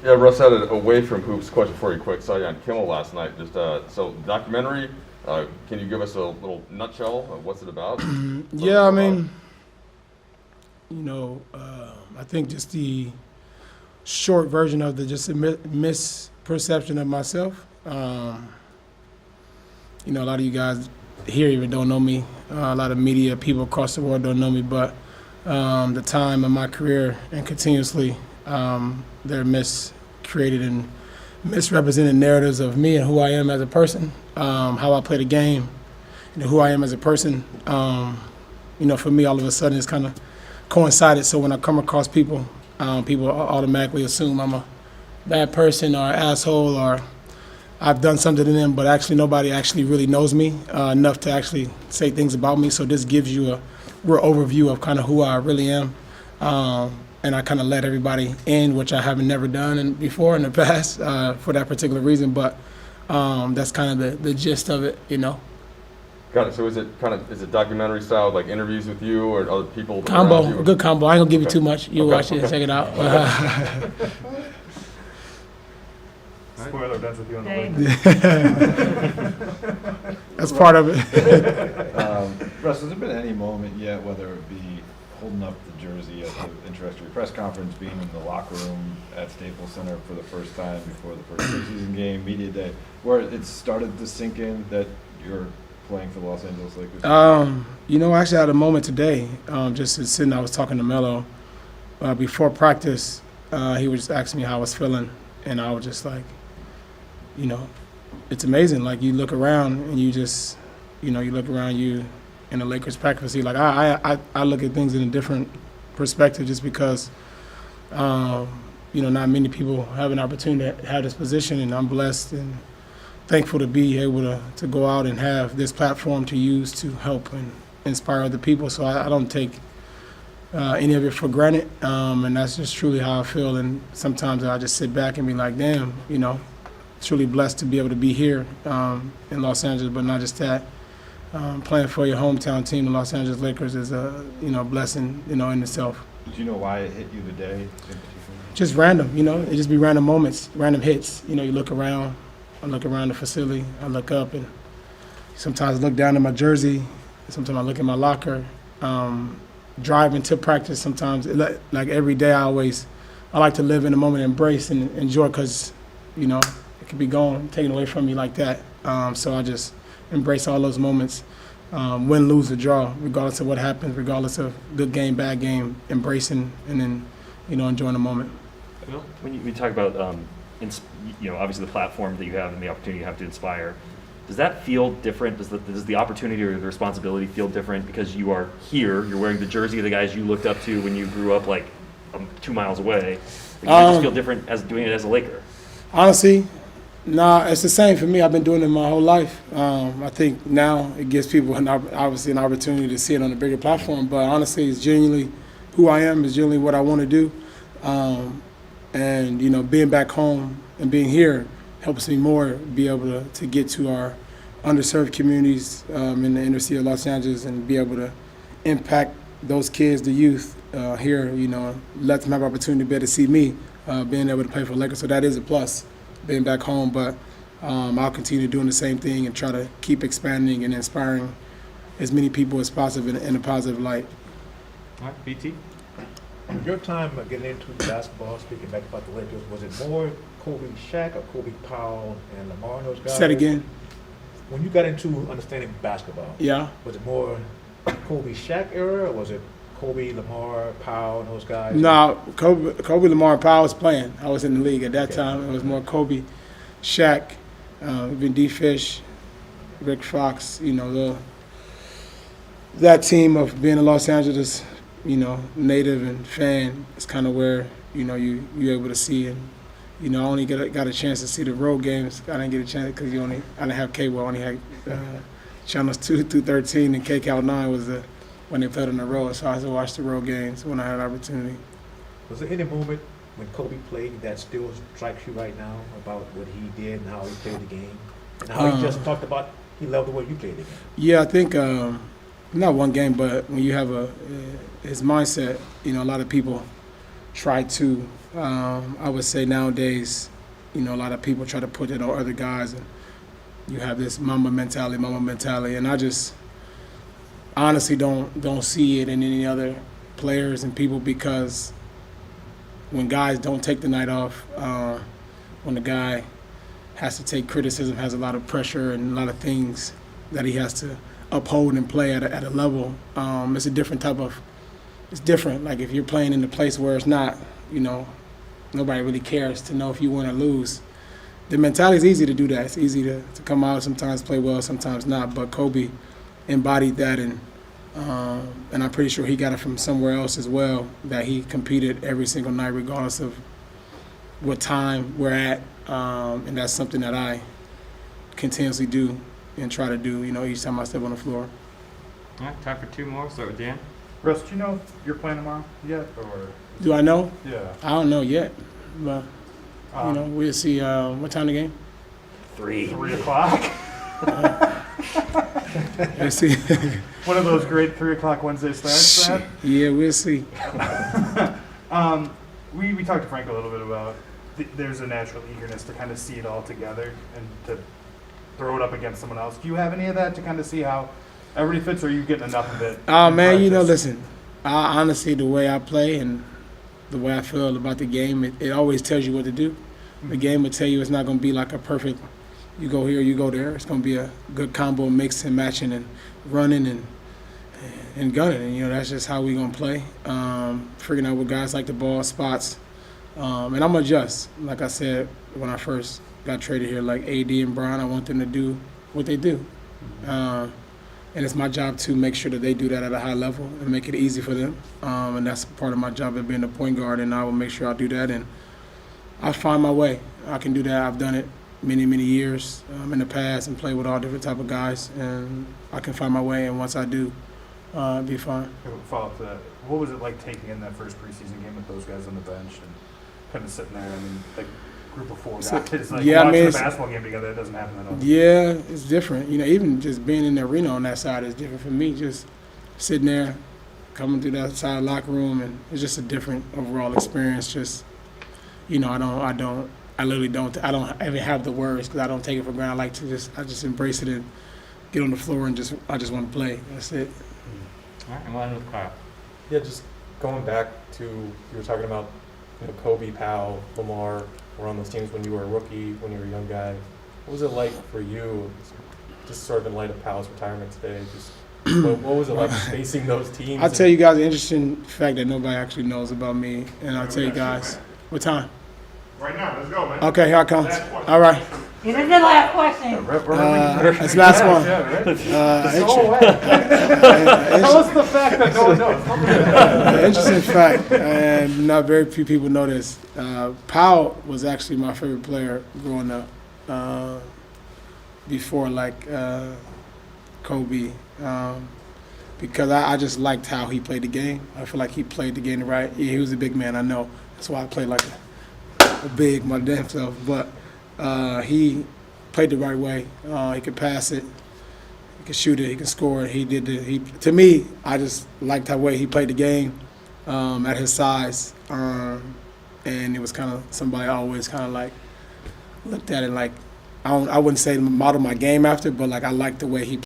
Yeah, Russ had an away from hoops question for you quick. Saw you on Kimmel last night. Just so documentary. Can you give us a little nutshell of what's it about? Yeah, I mean, I think just the short version of the just a misperception of myself. A lot of you guys here even don't know me. A lot of media people across the world don't know me, but the time of my career and continuously they're miscreated and misrepresented narratives of me and who I am as a person, how I play the game, who I am as a person. For me, all of a sudden, it's kind of coincided. So when I come across people, people automatically assume I'm a bad person or an asshole or I've done something to them, but actually nobody actually really knows me enough to actually say things about me. So this gives you a real overview of kind of who I really am. And I kind of let everybody in, which I haven't never done before in the past for that particular reason. But that's kind of the gist of it, Got it. So is it documentary style, like interviews with you or other people? Combo, a good combo. I ain't gonna give you too much. You watch it and check it out. Spoiler, that's if you're on the way. That's part of it. Russ, has there been any moment yet, whether it be holding up the jersey at the introductory press conference, being in the locker room at Staples Center for the first time before the first preseason game, media day, where it started to sink in that you're playing for the Los Angeles Lakers? Actually I had a moment today, just sitting, I was talking to Melo before practice. He was just asking me how I was feeling, and I was just like, it's amazing. Like, you look around and you just, you look around you in the Lakers practice. Like, I look at things in a different perspective just because, not many people have an opportunity to have this position, and I'm blessed and thankful to be able to go out and have this platform to use to help and inspire other people. So I don't take any of it for granted, and that's just truly how I feel. And sometimes I just sit back and be like, damn, truly blessed to be able to be here in Los Angeles, but not just that. Playing for your hometown team, the Los Angeles Lakers, is a blessing in itself. Do you know why it hit you today? Just random, it just be random moments, random hits. You look around, I look around the facility, I look up, and sometimes I look down at my jersey, sometimes I look at my locker. Driving to practice sometimes, like every day, I like to live in the moment, embrace and enjoy, because it could be gone, taken away from me like that. So I just embrace all those moments, win, lose, or draw, regardless of what happens, regardless of good game, bad game, embracing and then enjoying the moment. When we talk about obviously the platform that you have and the opportunity you have to inspire, does that feel different? Does the opportunity or the responsibility feel different because you are here, you're wearing the jersey of the guys you looked up to when you grew up 2 miles away? Does it just feel different as doing it as a Laker? Honestly, nah, it's the same for me. I've been doing it my whole life. I think now it gives people obviously an opportunity to see it on a bigger platform, but honestly, it's genuinely who I am, is genuinely what I want to do. And being back home and being here helps me more be able to get to our underserved communities in the inner city of Los Angeles and be able to impact those kids, the youth here, let them have opportunity to be able to see me being able to play for Lakers. So that is a plus, being back home. But I'll continue doing the same thing and try to keep expanding and inspiring as many people as possible in a positive light. All right, BT? Your time getting into basketball, speaking back about the Lakers, was it more Kobe Shaq or Kobe Powell and Lamar and those guys? Say it again. When you got into understanding basketball, Yeah. was it more Kobe Shaq era, or was it Kobe, Lamar, Powell, and those guys? No, Kobe, Lamar, and Powell was playing. I was in the league at that time. It was more Kobe, Shaq, even D-Fish, Rick Fox, that team of being a Los Angeles, native and fan is kind of where, you're able to see. And, I only got a chance to see the road games. I didn't get a chance because I didn't have cable. I only had channels 2 through 13, and KCAL 9 was when they played on the road. So I had to watch the road games when I had an opportunity. Was there any moment when Kobe played that still strikes you right now about what he did and how he played the game? And how he just talked about he loved the way you played the game? Yeah, I think not one game, but when you have his mindset, a lot of people try to I would say nowadays, a lot of people try to put it on other guys, and you have this mama mentality, and I just honestly don't see it in any other players and people, because when guys don't take the night off, when the guy has to take criticism, has a lot of pressure and a lot of things that he has to uphold and play at a level, it's a different type of, it's different. Like if you're playing in a place where it's not, nobody really cares to know if you win or lose. The mentality is easy to do that. It's easy to come out, sometimes play well, sometimes not. But Kobe embodied that, and I'm pretty sure he got it from somewhere else as well, that he competed every single night regardless of what time we're at. And that's something that I continuously do and try to do, each time I step on the floor. All right, time for two more. Start with Dan. Russ, do you know if you're playing tomorrow yet, or? Do I know? Yeah. I don't know yet. But, we'll see what time the game. 3. 3 o'clock. We'll see. One of those great 3 o'clock Wednesday starts. That. Yeah, we'll see. We talked to Frank a little bit about there's a natural eagerness to kind of see it all together and to throw it up against someone else. Do you have any of that to kind of see how everybody fits, or are you getting enough of it? Oh, man, in practice? listen, honestly, the way I play and the way I feel about the game, it always tells you what to do. The game will tell you it's not going to be like a perfect, you go here, you go there. It's going to be a good combo, mix and matching and running and gunning. And, that's just how we're going to play. Figuring out what guys like the ball, spots. And I'm going to adjust. Like I said, when I first got traded here, like AD and Bron, I want them to do what they do. And it's my job to make sure that they do that at a high level and make it easy for them. And that's part of my job of being a point guard, and I will make sure I do that. And I find my way. I can do that. I've done it many, many years in the past and played with all different type of guys. And I can find my way, and once I do, I'll be fine. Follow up to that. What was it like taking in that first preseason game with those guys on the bench and kind of sitting there? I mean, like group of 4 guys. It's like watching a basketball game together. It doesn't happen that often. Yeah, it's different. Even just being in the arena on that side is different for me. Just sitting there, coming through that side of the locker room, and it's just a different overall experience. Just, I literally don't even have the words because I don't take it for granted. I just embrace it and get on the floor and I just want to play. That's it. All right, and we'll end with Kyle. Yeah, just going back to, you were talking about, Kobe, Powell, Lamar were on those teams when you were a rookie, when you were a young guy. What was it like for you, just sort of in light of Powell's retirement today? Just what was it like facing those teams? I'll tell you guys an interesting fact that nobody actually knows about me, and I'll tell you guys. What time? Right now, let's go, man. Okay, here I come. All right. This is the last question. That's the last one. Tell us the fact that no one knows. Interesting fact, and not very few people know this. Powell was actually my favorite player growing up, before Kobe, because I just liked how he played the game. I feel like he played the game right. Yeah, he was a big man, I know. That's why I played like a big, my damn self. But he played the right way. He could pass it. He could shoot it. He could score it. To me, I just liked the way he played the game at his size. And it was kind of somebody I always kind of like looked at it like, I wouldn't say model my game after, but like I liked the way he